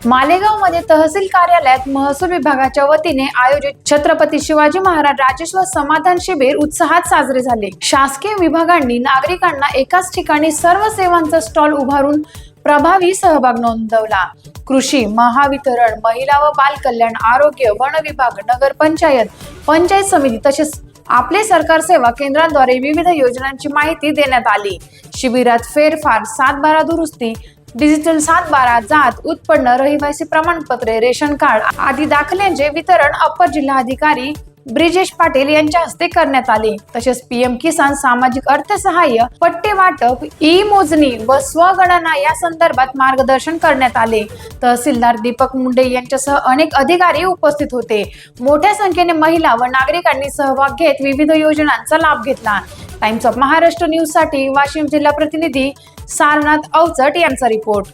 मालेगावमध्ये तहसील कार्यालयात महसूल विभागाच्या वतीने आयोजित छत्रपती शिवाजी महाराज राजेश्वर समाधान शिबिर उत्साहात साजरे झाले। शासकीय विभागांनी नागरिकांना एकाच ठिकाणी सर्व सेवांचा स्टॉल उभारून प्रभावी सहभाग नोंदवला। कृषी, महावितरण, महिला व बाल कल्याण, आरोग्य, वन विभाग, नगरपंचायत, पंचायत समिती तसेच आपले सरकार सेवा केंद्राद्वारे विविध योजनांची माहिती देण्यात आली। शिबिरात फेरफार, 7/12 दुरुस्ती, डिजिटल 7/12, जात, उत्पन्न, रहिवासी प्रमाणपत्रे, रेशन कार्ड आदी दाखल्यांचे वितरण अप्पर जिल्हाधिकारी ब्रिजेश पाटील यांच्या हस्ते करण्यात आले। तसेच पीएम किसान सामाजिक अर्थसहाय्य, पट्टे वाटप, ई मोजणी व स्वगणना या संदर्भात मार्गदर्शन करण्यात आले। तहसीलदार दीपक मुंडे यांच्यासह अनेक अधिकारी उपस्थित होते। मोठ्या संख्येने महिला व नागरिकांनी सहभाग घेत विविध योजनांचा लाभ घेतला। टाइम्स ऑफ महाराष्ट्र न्यूज साठी वाशिम जिल्हा प्रतिनिधी सारनाथ अवचट यांचा रिपोर्ट।